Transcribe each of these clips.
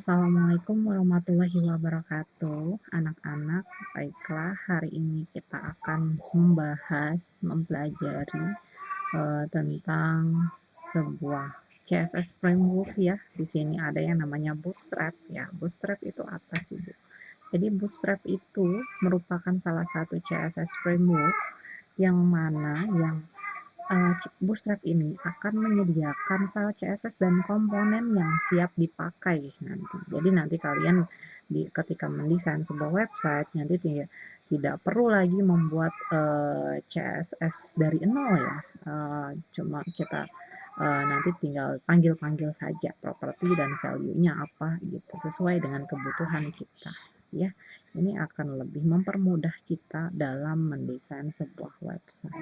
Assalamualaikum warahmatullahi wabarakatuh. Anak-anak, baiklah hari ini kita akan mempelajari tentang sebuah CSS framework ya. Di sini ada yang namanya Bootstrap ya. Bootstrap itu apa sih, Bu? Jadi Bootstrap itu merupakan salah satu CSS framework yang mana Bootstrap ini akan menyediakan file CSS dan komponen yang siap dipakai nanti. Jadi nanti kalian ketika mendesain sebuah website nanti tidak perlu lagi membuat CSS dari nol ya. Cuma kita nanti tinggal panggil-panggil saja properti dan value-nya apa gitu sesuai dengan kebutuhan kita ya. Ini akan lebih mempermudah kita dalam mendesain sebuah website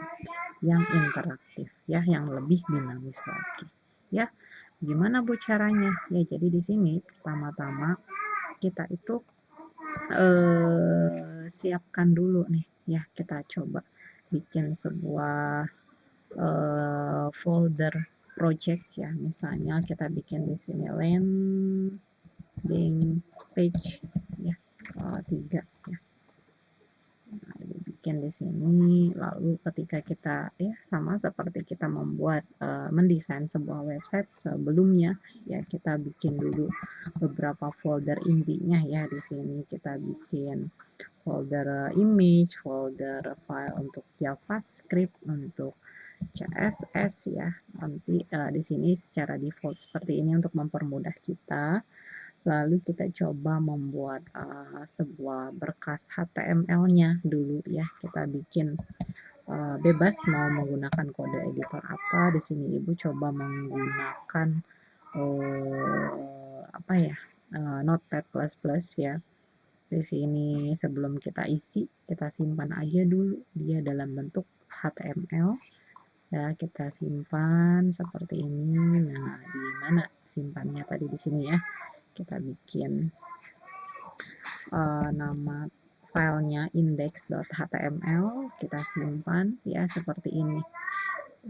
yang interaktif ya, yang lebih dinamis lagi ya. Gimana Bu caranya? Ya jadi di sini pertama-tama kita itu siapkan dulu nih ya, kita coba bikin sebuah folder project ya. Misalnya kita bikin di sini landing page ya, 3 ya. Nah, bikin di sini, lalu ketika kita ya sama seperti kita mendesain sebuah website sebelumnya ya, kita bikin dulu beberapa folder intinya ya. Di sini kita bikin folder image, folder file untuk JavaScript, untuk CSS ya. Nanti di sini secara default seperti ini untuk mempermudah kita. Lalu kita coba membuat sebuah berkas HTML-nya dulu ya. Kita bikin bebas mau menggunakan kode editor apa. Di sini Ibu coba menggunakan apa ya? Notepad++ ya. Di sini sebelum kita isi, kita simpan aja dulu dia dalam bentuk HTML. Ya, kita simpan seperti ini. Nah, di mana simpannya tadi di sini ya? Kita bikin nama filenya index.html, kita simpan ya seperti ini.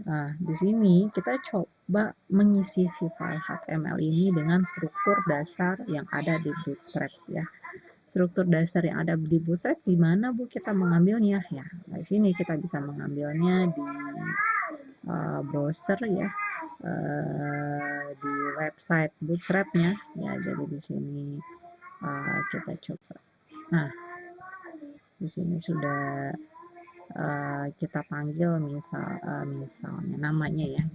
Nah, di sini kita coba mengisi si file HTML ini dengan struktur dasar yang ada di Bootstrap ya. Struktur dasar yang ada di Bootstrap di mana Bu kita mengambilnya ya? Nah, di sini kita bisa mengambilnya di browser ya, di website Bootstrapnya ya. Jadi di sini kita coba. Nah, di sini sudah kita panggil misalnya namanya ya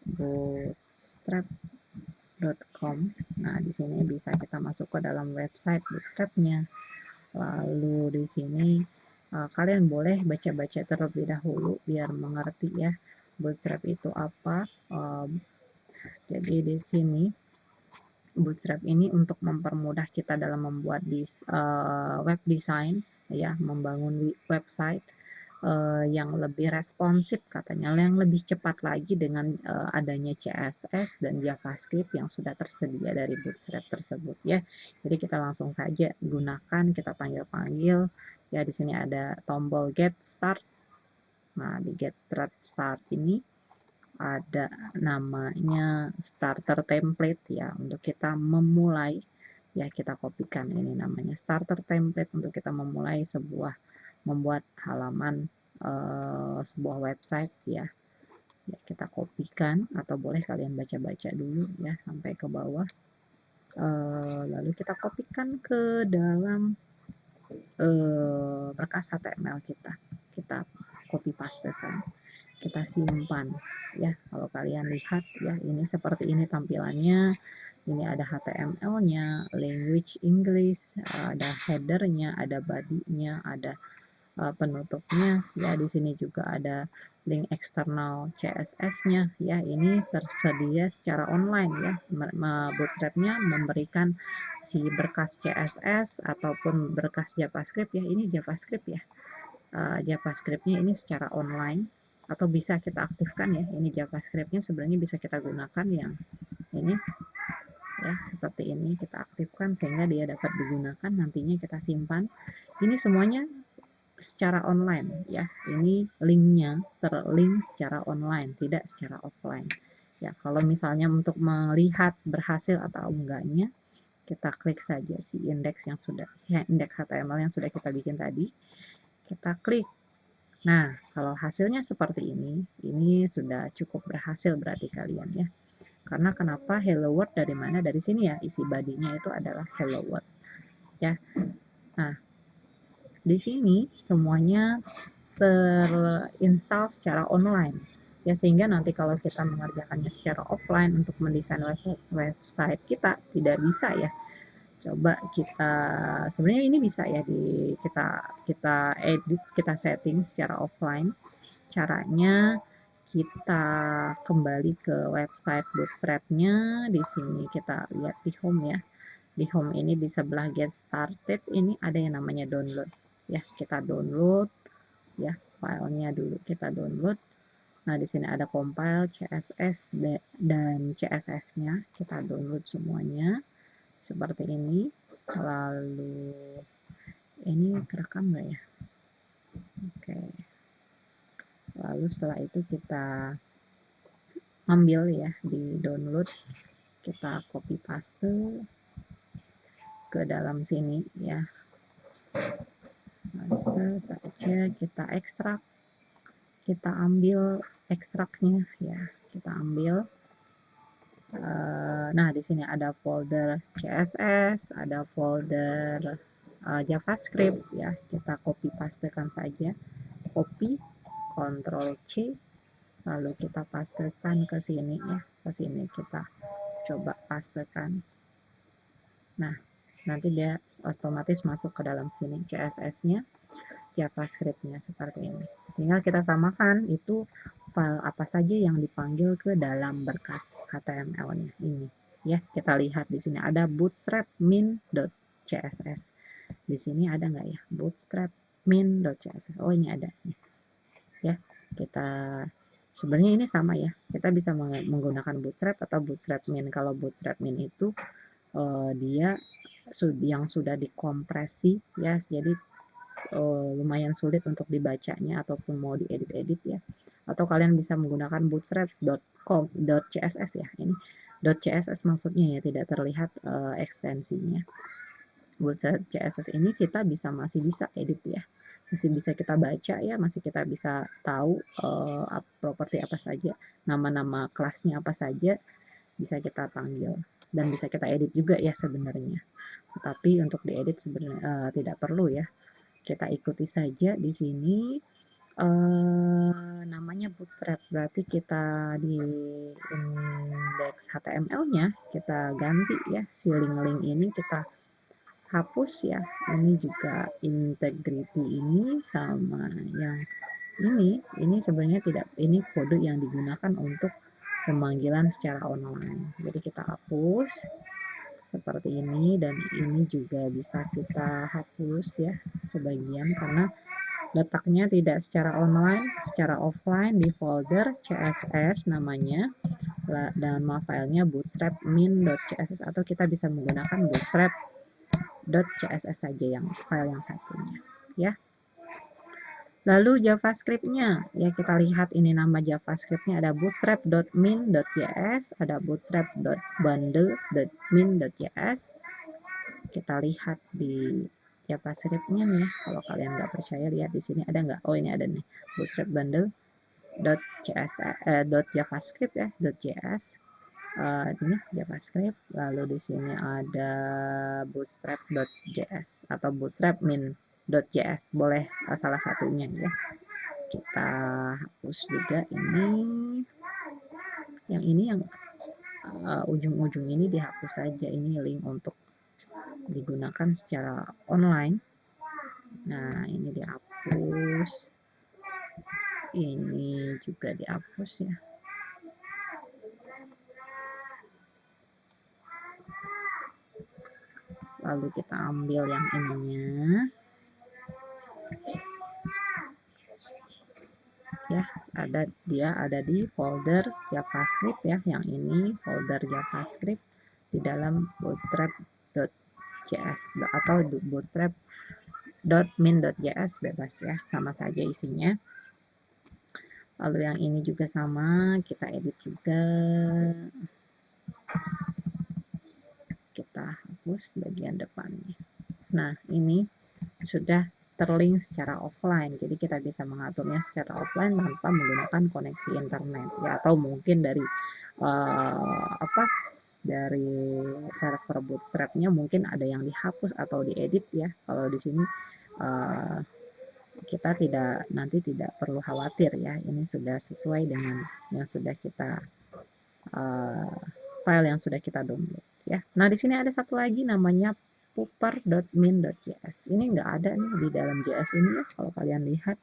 getbootstrap.com. Nah, di sini bisa kita masuk ke dalam website Bootstrapnya. Lalu di sini kalian boleh baca-baca terlebih dahulu biar mengerti ya Bootstrap itu apa. Jadi di sini Bootstrap ini untuk mempermudah kita dalam membuat web design ya, membangun website yang lebih responsif katanya, yang lebih cepat lagi dengan adanya CSS dan JavaScript yang sudah tersedia dari Bootstrap tersebut ya. Jadi kita langsung saja gunakan, kita panggil-panggil ya. Di sini ada tombol get start. Nah, di get start ini ada namanya starter template ya, untuk kita memulai ya. Kita kopikan ini namanya starter template untuk kita memulai membuat halaman sebuah website ya. Ya, kita kopikan atau boleh kalian baca-baca dulu ya sampai ke bawah. Lalu kita kopikan ke dalam berkas HTML kita copy pastekan, kita simpan ya. Kalau kalian lihat ya, ini seperti ini tampilannya. Ini ada HTML-nya, language English, ada header-nya, ada body-nya, ada penutupnya ya. Di sini juga ada link eksternal CSS-nya ya. Ini tersedia secara online ya. Bootstrap-nya memberikan si berkas CSS ataupun berkas JavaScript ya. Ini JavaScript ya. JavaScript-nya ini secara online atau bisa kita aktifkan ya. Ini JavaScript-nya sebenarnya bisa kita gunakan yang ini ya, seperti ini kita aktifkan sehingga dia dapat digunakan, nantinya kita simpan. Ini semuanya secara online ya. Ini linknya terlink secara online, tidak secara offline ya. Kalau misalnya untuk melihat berhasil atau enggaknya kita klik saja si indeks indeks HTML yang sudah kita bikin tadi, kita klik. Nah, kalau hasilnya seperti ini sudah cukup berhasil berarti kalian ya. Karena kenapa hello world dari mana? Dari sini ya, isi badinya itu adalah hello world ya. Nah, di sini semuanya terinstall secara online ya, sehingga nanti kalau kita mengerjakannya secara offline untuk mendesain website kita tidak bisa ya. Coba kita, sebenarnya ini bisa ya kita edit, kita setting secara offline. Caranya kita kembali ke website Bootstrap-nya. Di sini kita lihat di home ya. Di home ini di sebelah get started ini ada yang namanya download ya. Kita download ya, filenya dulu kita download. Nah, di sini ada compile, CSS dan CSS-nya. Kita download semuanya seperti ini. Lalu ini kerekam nggak ya? Oke. Lalu setelah itu kita ambil ya, di download, kita copy paste ke dalam sini ya. Paste saja, kita ekstrak, kita ambil ekstraknya ya, kita ambil. Nah, di sini ada folder CSS, ada folder JavaScript ya. Kita copy pastekan saja. Copy, Ctrl C, lalu kita pastekan ke sini ya. Ke sini kita coba pastekan. Nah, nanti dia otomatis masuk ke dalam sini CSS-nya, JavaScript-nya seperti ini. Tinggal kita samakan itu file apa saja yang dipanggil ke dalam berkas HTML-nya ini. Ya, kita lihat di sini ada bootstrap min.css. Di sini ada nggak ya bootstrap min.css? Oh, ini ada. Ya, kita sebenarnya ini sama ya. Kita bisa menggunakan bootstrap atau bootstrap min. Kalau bootstrap min itu dia yang sudah dikompresi ya, jadi lumayan sulit untuk dibacanya ataupun mau diedit-edit ya. Atau kalian bisa menggunakan bootstrap.com.css ya. Ini .css maksudnya ya, tidak terlihat ekstensinya. Bootstrap CSS ini kita masih bisa edit ya. Masih bisa kita baca ya, masih kita bisa tahu properti apa saja, nama-nama kelasnya apa saja bisa kita panggil dan bisa kita edit juga ya sebenarnya. Tetapi untuk diedit sebenarnya tidak perlu ya. Kita ikuti saja di sini namanya bootstrap, berarti kita di indeks HTML-nya kita ganti ya, si link-link ini kita hapus ya. Ini juga integrity ini sama yang ini sebenarnya tidak, ini kode yang digunakan untuk pemanggilan secara online. Jadi kita hapus seperti ini, dan ini juga bisa kita hapus ya sebagian karena letaknya tidak secara online, secara offline di folder CSS namanya, dan nama filenya bootstrap min.css, atau kita bisa menggunakan bootstrap.css saja yang file yang satunya ya. Lalu JavaScript-nya ya, kita lihat ini nama JavaScript-nya ada bootstrap.min.js, ada bootstrap.bundle.min.js. Kita lihat di JavaScript-nya nih, kalau kalian nggak percaya lihat di sini ada nggak? Oh, ini ada nih, bootstrap bundle.javascript ya, .js. Ini JavaScript, lalu di sini ada bootstrap.js atau bootstrap min.js, boleh salah satunya ya. Kita hapus juga yang ujung-ujung ini dihapus saja, ini link untuk digunakan secara online. Nah, ini dihapus, ini juga dihapus ya. Lalu kita ambil yang ininya ya, dia ada di folder JavaScript ya, yang ini folder JavaScript di dalam bootstrap.js atau bootstrap.min.js, bebas ya, sama saja isinya. Lalu yang ini juga sama, kita edit juga. kita hapus bagian depannya. Nah, ini sudah terlink secara offline, jadi kita bisa mengaturnya secara offline tanpa menggunakan koneksi internet ya, atau mungkin dari dari server Bootstrap-nya mungkin ada yang dihapus atau diedit ya. Kalau di sini kita nanti tidak perlu khawatir ya, ini sudah sesuai dengan yang sudah kita file yang sudah kita download ya. Nah, di sini ada satu lagi namanya pooper.min.js. Ini nggak ada nih di dalam JS ini ya, kalau kalian lihat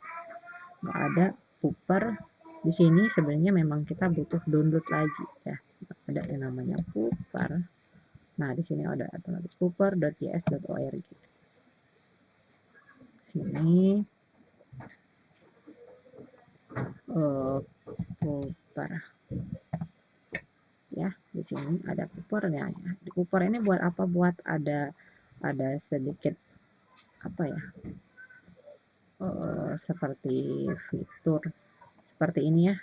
nggak ada pooper di sini. Sebenarnya memang kita butuh download lagi ya, ada yang namanya pooper. Nah, di sini ada otomatis pooper.js.org. Sini pooper ya, di sini ada poopernya. Di pooper ini buat apa? Buat ada sedikit apa ya, seperti fitur seperti ini ya,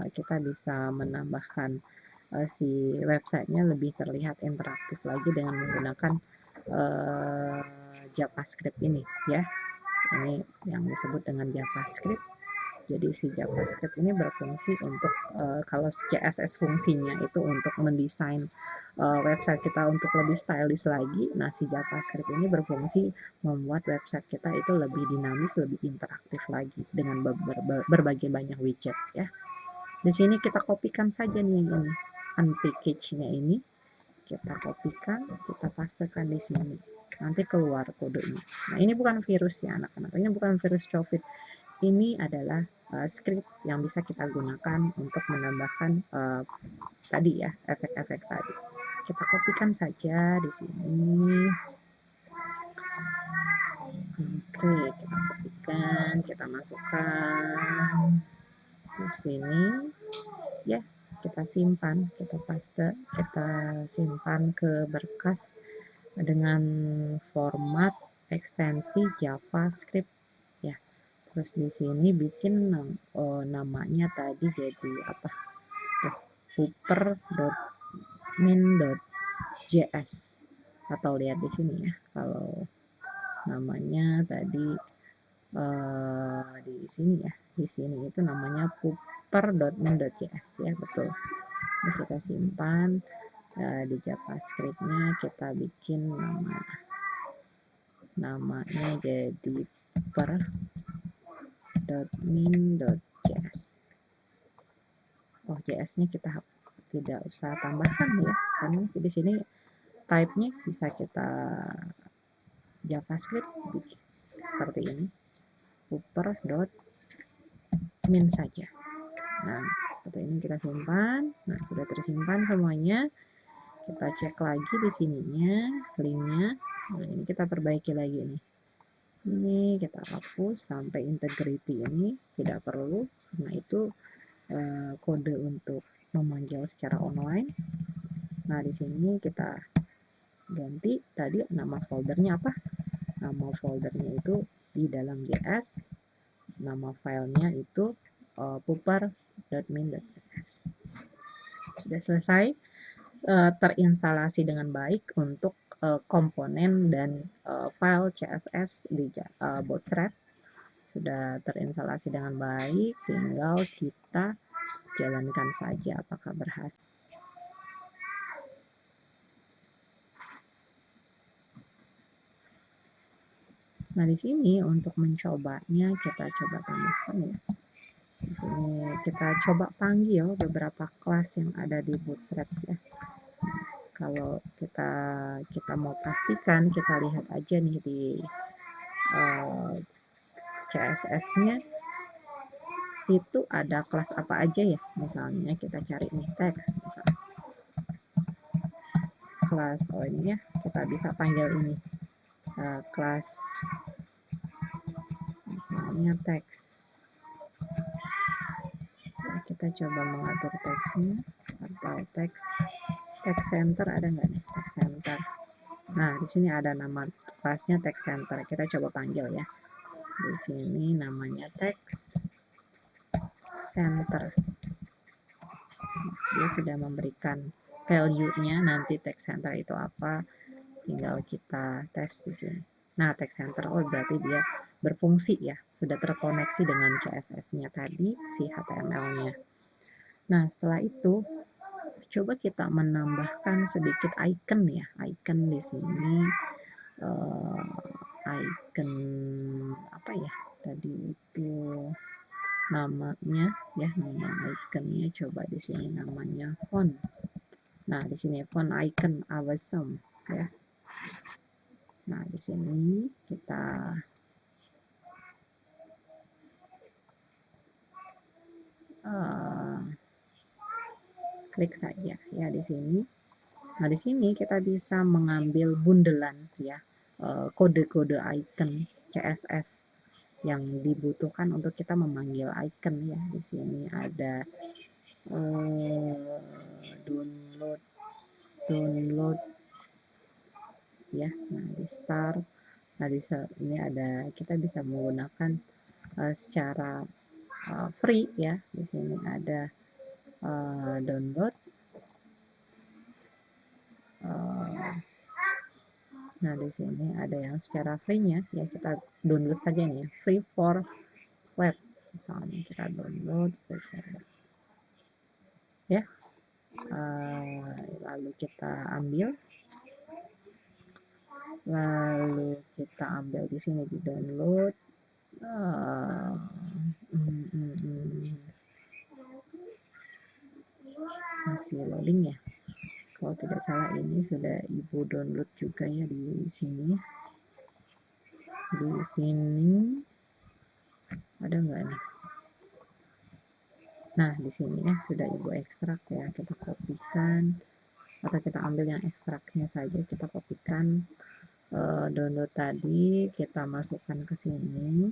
kita bisa menambahkan si websitenya lebih terlihat interaktif lagi dengan menggunakan JavaScript ini ya. Ini yang disebut dengan JavaScript. Jadi si JavaScript ini berfungsi untuk kalau CSS fungsinya itu untuk mendesain website kita untuk lebih stylish lagi. Nah, si JavaScript ini berfungsi membuat website kita itu lebih dinamis, lebih interaktif lagi dengan berbagai banyak widget ya. Di sini kita kopikan saja nih yang ini, unpackage-nya ini kita kopikan, kita pastekan di sini. Nanti keluar kodenya. Nah, ini bukan virus ya anak-anak, ini bukan virus COVID. Ini adalah script yang bisa kita gunakan untuk menambahkan tadi ya, efek-efek tadi. Kita kopikan saja di sini. Oke, kita kopikan, kita masukkan di sini ya, kita simpan, kita paste, kita simpan ke berkas dengan format ekstensi JavaScript ya. Terus di sini bikin namanya tadi jadi apa? Pooper.min.js, atau lihat di sini ya. Kalau namanya tadi di sini ya. Di sini itu namanya pooper.min.js ya, betul. Terus kita simpan di JavaScript-nya, kita bikin namanya jadi pooper.min.js. Oh, JS-nya kita tidak usah tambahkan ya, karena di sini type-nya bisa kita JavaScript seperti ini, pooper.min saja. Nah, seperti ini kita simpan. Nah, sudah tersimpan semuanya. Kita cek lagi di sininya, linknya. Nah, ini kita perbaiki lagi nih. Ini kita hapus sampai integrity ini tidak perlu, karena itu kode untuk memanggil secara online. Nah, di sini kita ganti tadi nama foldernya apa? Nama foldernya itu di dalam JS, nama filenya itu pooper.min.js. Sudah selesai, terinstalasi dengan baik untuk komponen dan file CSS di Bootstrap. Sudah terinstalasi dengan baik, tinggal kita jalankan saja apakah berhasil. Nah, di sini untuk mencobanya kita coba tambahkan ya. Di sini kita coba panggil beberapa kelas yang ada di Bootstrap ya. Kalau kita mau pastikan, kita lihat aja nih di CSS-nya itu ada kelas apa aja ya. Misalnya kita cari nih teks, misalnya kelas, oh ini ya, kita bisa panggil ini kelas misalnya teks. Nah, kita coba mengatur teksnya, atau text center ada nggak nih, text center. Nah, di sini ada nama kelasnya text center. Kita coba panggil ya. Di sini namanya text center. Dia sudah memberikan value-nya nanti text center itu apa, tinggal kita tes di sini. Nah, text center, oh berarti dia berfungsi ya, sudah terkoneksi dengan CSS-nya tadi, si HTML-nya. Nah, setelah itu, coba kita menambahkan sedikit icon ya, icon di sini, icon apa ya, tadi itu namanya ya, nama iconnya coba di sini namanya font. Nah, di sini font icon awesome ya. Nah, di sini kita klik saja ya di sini. Nah, di sini kita bisa mengambil bundelan ya, kode-kode icon CSS yang dibutuhkan untuk kita memanggil icon ya. Di sini ada download ya. Nah, di start. Nah, di sini ada, kita bisa menggunakan secara free ya. Di sini ada download. Nah, di sini ada yang secara free-nya ya, kita download saja nih, free for web. Misalnya kita download free for web. Ya. Lalu kita ambil. Lalu kita ambil di sini di download. Masih loading ya. Kalau tidak salah ini sudah ibu download juga ya di sini. Di sini ada nggak nih? Nah, di sini ya sudah ibu ekstrak ya. Kita kopikan atau kita ambil yang ekstraknya saja, kita kopikan download tadi, kita masukkan ke sini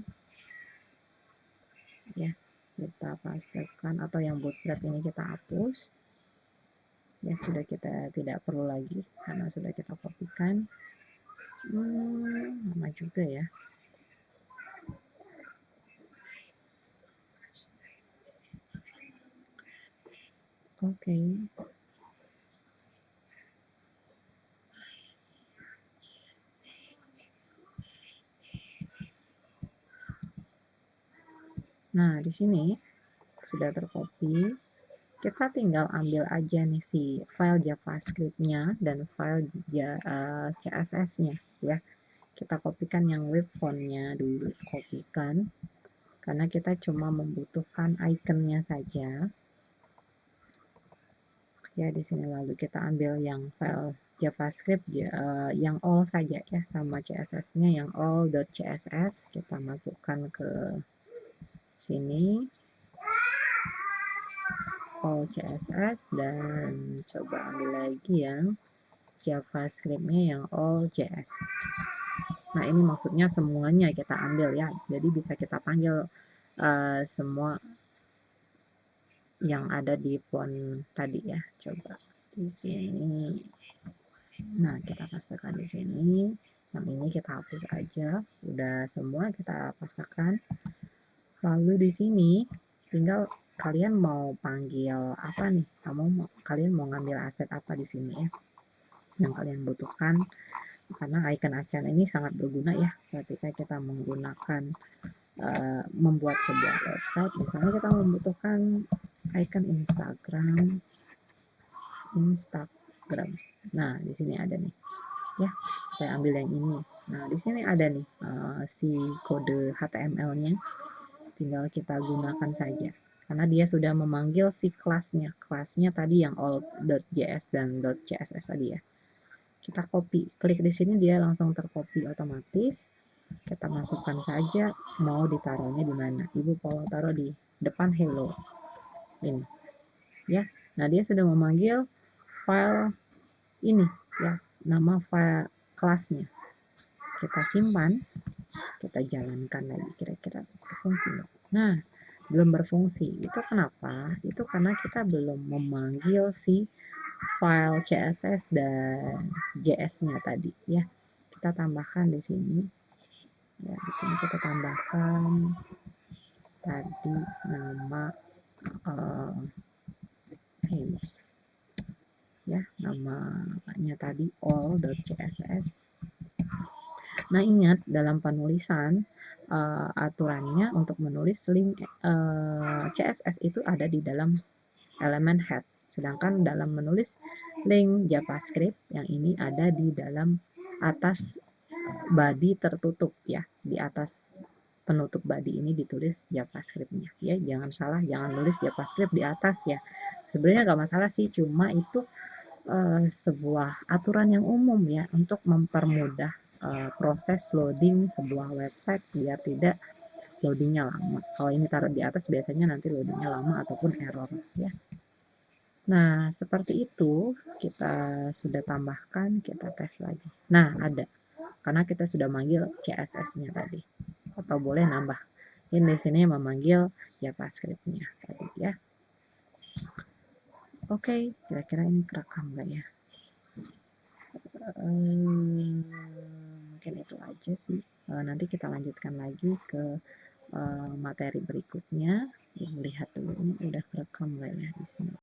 ya, kita pastekan, atau yang bootstrap ini kita hapus ya, sudah kita tidak perlu lagi karena sudah kita kopikan. Lama juga ya. Oke. Nah, di sini sudah tercopy. Kita tinggal ambil aja nih si file JavaScript-nya dan file CSS-nya ya. Kita kopikan yang web font-nya dulu, kopikan. Karena kita cuma membutuhkan icon-nya saja. Ya, di sini lalu kita ambil yang file JavaScript yang all saja ya, sama CSS-nya yang all.css, kita masukkan ke sini. All CSS, dan coba ambil lagi yang JavaScript-nya yang all JS. Nah, ini maksudnya semuanya kita ambil ya, jadi bisa kita panggil semua yang ada di font tadi ya. Coba di sini. Nah, kita pastekan di sini. Yang ini kita hapus aja. Udah semua kita pastekan. Lalu di sini tinggal kalian mau panggil apa nih? Kalian mau ngambil aset apa di sini ya? Yang kalian butuhkan, karena icon-icon ini sangat berguna ya ketika kita menggunakan membuat sebuah website. Misalnya kita membutuhkan icon Instagram. Nah, di sini ada nih ya, saya ambil yang ini. Nah, di sini ada nih si kode HTML-nya, tinggal kita gunakan saja karena dia sudah memanggil si kelasnya tadi yang all.js dan .css tadi ya. Kita copy, klik di sini dia langsung tercopy otomatis. Kita masukkan saja mau ditaruhnya di mana. Ibu mau taruh di depan hello ini ya. Nah, dia sudah memanggil file ini ya, nama file kelasnya. Kita simpan, kita jalankan lagi, kira-kira berfungsi nggak? Nah, belum berfungsi. Itu kenapa? Itu karena kita belum memanggil si file CSS dan JS-nya tadi ya. Kita tambahkan di sini. Ya, di sini kita tambahkan tadi nama paste. ya, namanya tadi all.css. Nah, ingat dalam penulisan aturannya untuk menulis link CSS itu ada di dalam elemen head. Sedangkan dalam menulis link JavaScript yang ini ada di dalam atas body tertutup ya, di atas penutup body ini ditulis JavaScript-nya ya, jangan salah, jangan nulis JavaScript di atas ya. Sebenarnya nggak masalah sih, cuma itu sebuah aturan yang umum ya untuk mempermudah proses loading sebuah website biar tidak loadingnya lama. Kalau ini taruh di atas biasanya nanti loadingnya lama ataupun error ya. Nah, seperti itu kita sudah tambahkan, kita tes lagi. Nah, ada. Karena kita sudah manggil CSS-nya tadi. Atau boleh nambah. Ini di sini memanggil JavaScript-nya tadi ya. Oke, kira-kira ini kerekam nggak ya? Mungkin itu aja sih. Nanti kita lanjutkan lagi ke materi berikutnya. Lihat dulu ini udah kerekam nggak ya di sini.